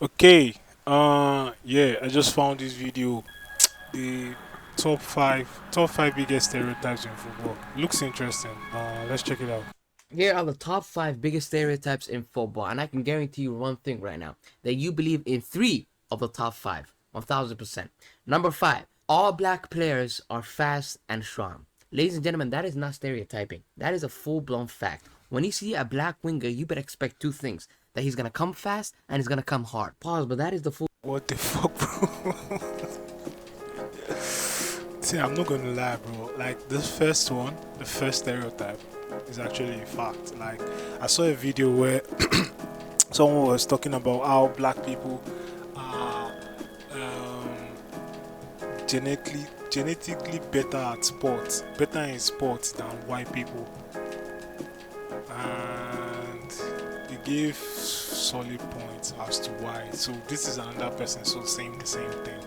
Okay, yeah, I just found this video. The top five biggest stereotypes in football. Looks interesting. Let's check it out. Here are the top 5 biggest stereotypes in football, and I can guarantee you one thing right now that you believe in 3 of the top 5, 1000%. Number 5, all black players are fast and strong. Ladies and gentlemen, that is not stereotyping. That is a full blown fact. When you see a black winger, you better expect two things: that he's gonna come fast and he's gonna come hard. Pause, but that is the full. What the fuck, bro? See, I'm not gonna lie, bro. Like this first one, the first stereotype, is actually a fact. Like I saw a video where someone was talking about how black people are genetically better at sports, better in sports than white people, and he gave solid points as to why. So this is another person so saying the same thing.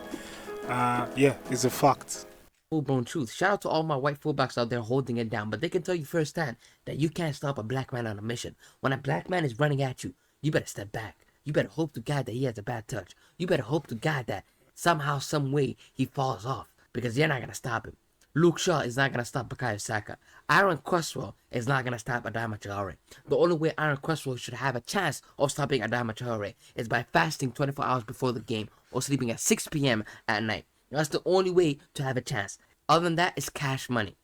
Yeah, it's a fact. Full blown truth. Shout out to all my white fullbacks out there holding it down, but they can tell you firsthand that you can't stop a black man on a mission. When a black man is running at you, you better step back. You better hope to God that he has a bad touch. You better hope to God that somehow, some way, he falls off because you're not gonna stop him. Luke Shaw is not gonna stop Bukayo Saka. Aaron Cresswell is not gonna stop Adama Traore. The only way Aaron Cresswell should have a chance of stopping Adama Traore is by fasting 24 hours before the game or sleeping at 6 p.m. at night. That's the only way to have a chance. Other than that, it's cash money.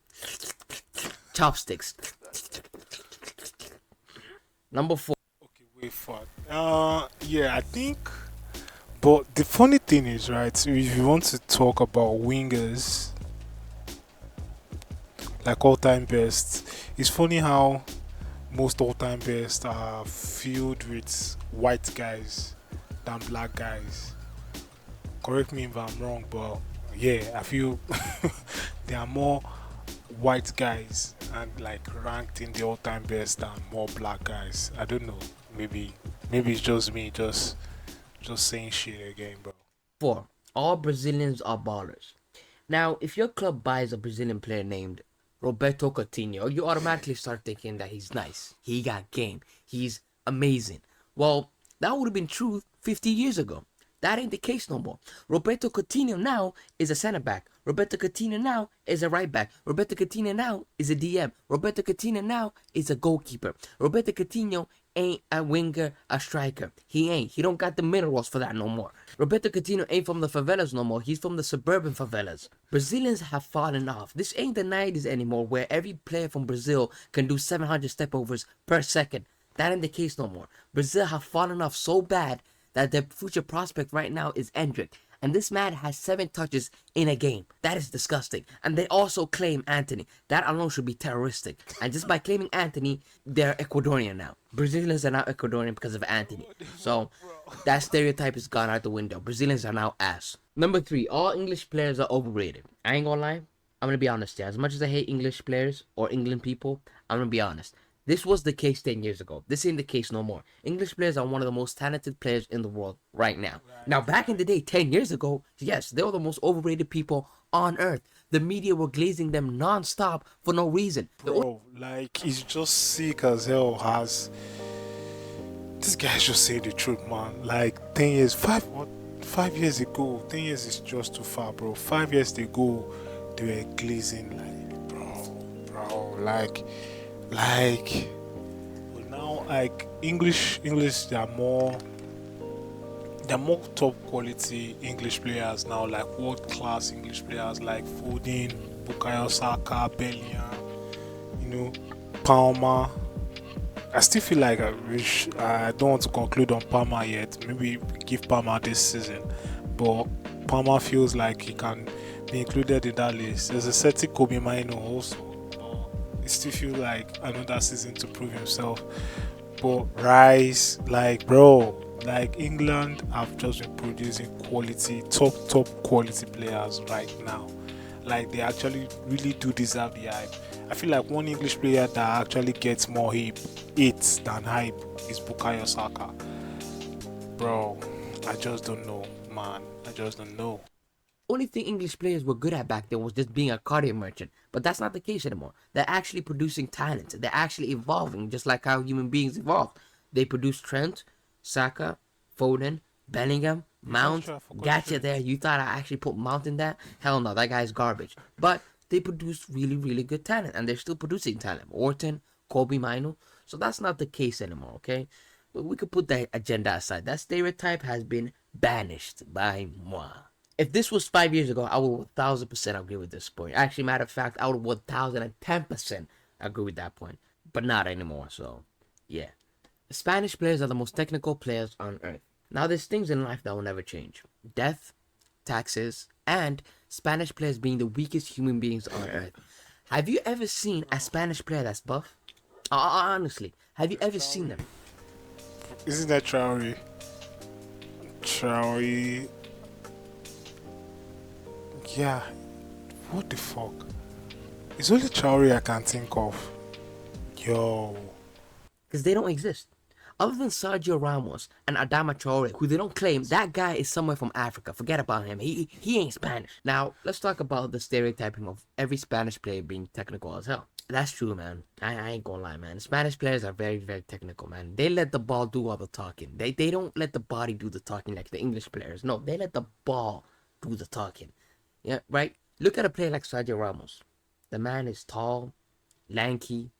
Chopsticks. Number 4. Okay, wait for it. Yeah, I think. But the funny thing is, right? So if you want to talk about wingers, like all-time best, it's funny how most all-time best are filled with white guys than black guys. Correct me if I'm wrong, but yeah, I feel there are more white guys and like ranked in the all-time best than more black guys. I don't know. Maybe it's just me, just saying shit again, bro. 4. All Brazilians are ballers. Now, if your club buys a Brazilian player named Roberto Coutinho, you automatically start thinking that he's nice. He got game. He's amazing. Well, that would have been true 50 years ago. That ain't the case no more. Roberto Coutinho now is a center back. Roberto Coutinho now is a right back. Roberto Coutinho now is a DM. Roberto Coutinho now is a goalkeeper. Roberto Coutinho ain't a winger, a striker. He ain't. He don't got the minerals for that no more. Roberto Coutinho ain't from the favelas no more. He's from the suburban favelas. Brazilians have fallen off. This ain't the 90s anymore where every player from Brazil can do 700 stepovers per second. That ain't the case no more. Brazil have fallen off so bad that their future prospect right now is Endrick. And this man has 7 touches in a game. That is disgusting. And they also claim Anthony. That alone should be terroristic. And just by claiming Anthony, they're Ecuadorian now. Brazilians are now Ecuadorian because of Anthony. So that stereotype is gone out the window. Brazilians are now ass. Number 3, all English players are overrated. I ain't gonna lie. I'm gonna be honest here. As much as I hate English players or England people, I'm gonna be honest. This was the case 10 years ago. This ain't the case no more. English players are one of the most talented players in the world right now. Now, back in the day, 10 years ago, yes, they were the most overrated people on earth. The media were glazing them non-stop for no reason. Bro, like he's just sick as hell. Has this guy's just saying the truth, man? Like 10 years, 5 years ago, 10 years is just too far, bro. 5 years ago, they were glazing like, bro, like. But now, like English, there are more top quality English players now, like world class English players like Foden, Bukayo Saka, Bellingham, you know, Palmer. I still feel like I don't want to conclude on Palmer yet. Maybe give Palmer this season, but Palmer feels like he can be included in that list. There's a certain Kobe Mino also. But it still feels like another season to prove himself. But Rice, like bro, like England have just been producing quality, top quality players right now. Like they actually really do deserve the hype. I feel like one English player that actually gets more hits than hype is Bukayo Saka. Bro, I just don't know, man. I just don't know. Only thing English players were good at back then was just being a cardio merchant. But that's not the case anymore. They're actually producing talent. They're actually evolving, just like how human beings evolve. They produce Trent, Saka, Foden, Bellingham, Yeah, that's Mount, true. I forgot gotcha Trent. there. You thought I actually put Mount in that? Hell no, that guy's garbage. But they produce really, really good talent, and they're still producing talent. Orton, Kobe Mino. So that's not the case anymore, okay? But we could put that agenda aside. That stereotype has been banished by moi. If this was 5 years ago, I would 1,000% agree with this point. Actually, matter of fact, I would 1,010% agree with that point. But not anymore, so yeah. Spanish players are the most technical players on earth. Now, there's things in life that will never change: death, taxes, and Spanish players being the weakest human beings on earth. Have you ever seen a Spanish player that's buff? Honestly, have you There's ever seen Traore. them? Isn't that Traore? Traore. Yeah. What the fuck? It's only Traore I can think of. Yo. Because they don't exist. Other than Sergio Ramos and Adama Traore, who they don't claim, that guy is somewhere from Africa. Forget about him. He ain't Spanish. Now, let's talk about the stereotyping of every Spanish player being technical as hell. That's true, man. I ain't gonna lie, man. Spanish players are very, very technical, man. They let the ball do all the talking. They don't let the body do the talking like the English players. No, they let the ball do the talking. Yeah, right? Look at a player like Sergio Ramos. The man is tall, lanky,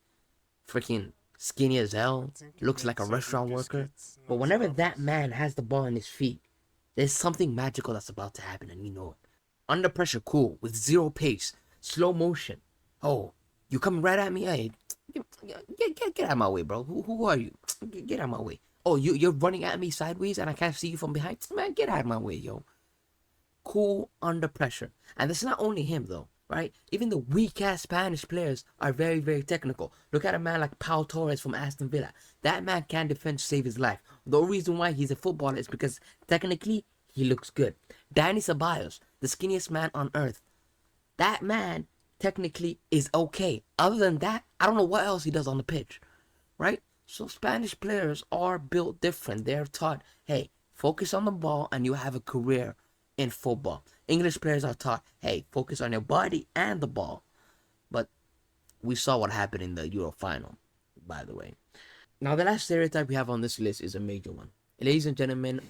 freaking skinny as I hell, think you looks meant like a Sergio restaurant worker. Busquets, But not whenever that Ramos. man has the ball in his feet, there's something magical that's about to happen, and you know it. Under pressure, cool, with zero pace, slow motion. Oh, you coming right at me? Hey, get out of my way, bro. Who are you? Get out of my way. Oh, you're running at me sideways and I can't see you from behind? Man, get out of my way, yo. Cool under pressure. And it's not only him though, right? Even the weak ass Spanish players are very, very technical. Look at a man like Pau Torres from Aston Villa. That man can defend to save his life. The only reason why he's a footballer is because technically he looks good. Danny Ceballos, the skinniest man on earth. That man technically is okay. Other than that, I don't know what else he does on the pitch, right? So Spanish players are built different. They're taught, hey, focus on the ball and you have a career in football. English players are taught, hey, focus on your body and the ball. But we saw what happened in the Euro final, by the way. Now, the last stereotype we have on this list is a major one. Ladies and gentlemen,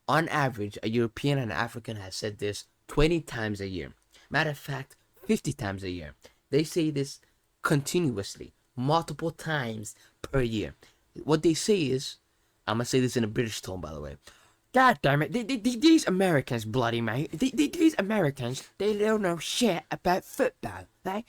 on average, a European and African has said this 20 times a year. Matter of fact, 50 times a year. They say this continuously, multiple times per year. What they say is, I'm going to say this in a British tone, by the way. God damn it, these Americans, bloody mate, these Americans, they don't know shit about football, right?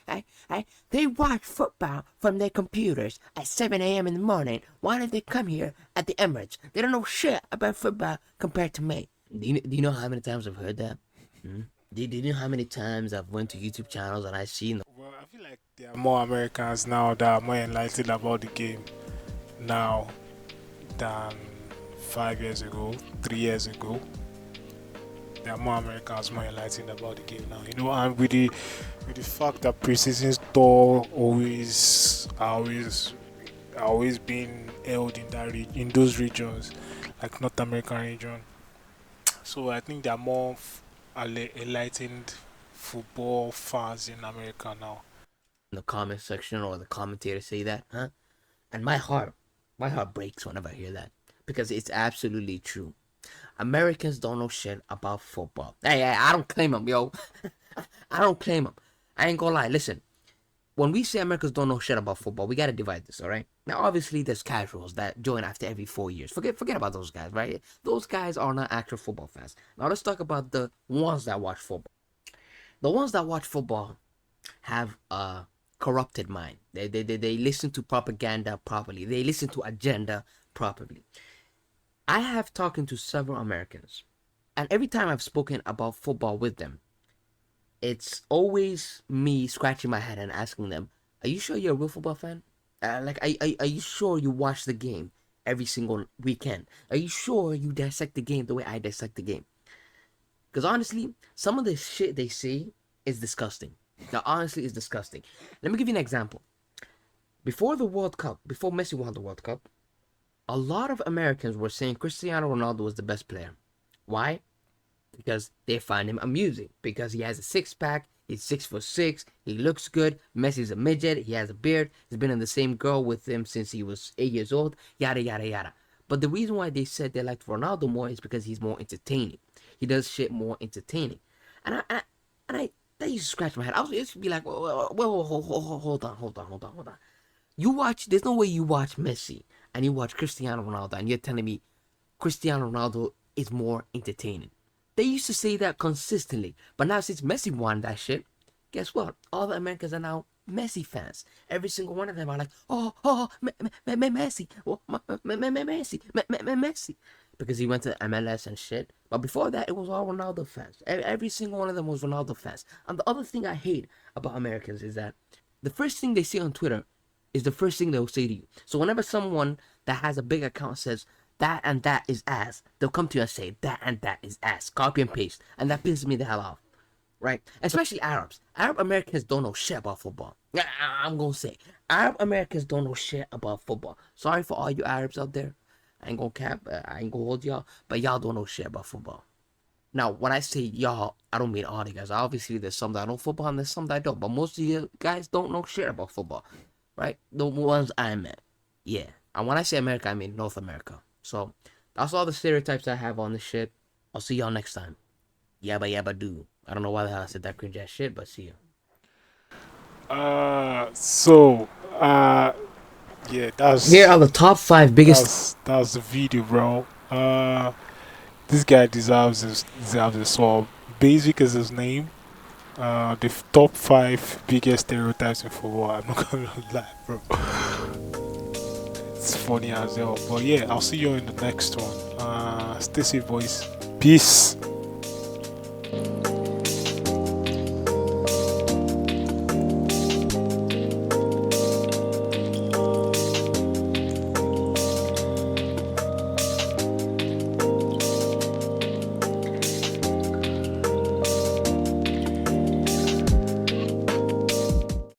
They watch football from their computers at 7 a.m. in the morning. Why don't they come here at the Emirates? They don't know shit about football compared to me. Do you know how many times I've heard that? Hmm? Do you know how many times I've went to YouTube channels and I've seen Well, I feel like there are more Americans now that are more enlightened about the game now than 5 years ago, 3 years ago. There are more Americans more enlightened about the game now. And with the fact that preseason tour always being held in in those regions, like North American region. So I think there are more enlightened football fans in America now. the comment section or the commentators say that, huh? And my heart breaks whenever I hear that because it's absolutely true. Americans don't know shit about football. Hey, I don't claim them, yo. I don't claim them. I ain't gonna lie. Listen, when we say Americans don't know shit about football, we gotta divide this, all right? Now, obviously, there's casuals that join after every 4 years. Forget about those guys, right? Those guys are not actual football fans. Now, let's talk about the ones that watch football. The ones that watch football have a corrupted mind. They listen to propaganda properly. They listen to agenda properly. I have talking to several Americans, and every time I've spoken about football with them, it's always me scratching my head and asking them, "Are you sure you're a real football fan? Are you sure you watch the game every single weekend? Are you sure you dissect the game the way I dissect the game?" Because honestly, some of the shit they say is disgusting. Now, honestly, it's disgusting. Let me give you an example. Before the World Cup, before Messi won the World Cup, a lot of Americans were saying Cristiano Ronaldo was the best player. Why? Because they find him amusing. Because he has a six pack, he's 6'6", he looks good. Messi's a midget, he has a beard, he's been in the same girl with him since he was 8 years old, yada yada yada. But the reason why they said they liked Ronaldo more is because he's more entertaining. He does shit more entertaining. And I that used to scratch my head. I used to be like, hold on. You watch. There's no way you watch Messi and you watch Cristiano Ronaldo and you're telling me Cristiano Ronaldo is more entertaining. They used to say that consistently, but now since Messi won that shit, guess what? All the Americans are now Messi fans. Every single one of them are like, Messi, Messi, Messi, because he went to MLS and shit. But before that, it was all Ronaldo fans. Every single one of them was Ronaldo fans. And the other thing I hate about Americans is that the first thing they see on Twitter is the first thing they'll say to you. So whenever someone that has a big account says that and that is ass, they'll come to you and say that and that is ass. Copy and paste. And that pisses me the hell off. Right? Especially Arabs. Arab Americans don't know shit about football. I'm gonna say Arab Americans don't know shit about football. Sorry for all you Arabs out there. I ain't gonna cap. I ain't gonna hold y'all. But y'all don't know shit about football. Now, when I say y'all, I don't mean all you guys. Obviously, there's some that know football and there's some that don't. But most of you guys don't know shit about football. Right? The ones I met. Yeah. And when I say America, I mean North America. So, that's all the stereotypes I have on this shit. I'll see y'all next time. Yabba yabba do. I don't know why the hell I said that cringe ass shit, but see ya. So, yeah, Here are the top 5 biggest. that's the video, bro. This guy deserves it. So basic is his name. The top 5 biggest stereotypes in football. I'm not gonna lie, bro. It's funny as hell. But yeah, I'll see you in the next one. Stay safe, boys. Peace.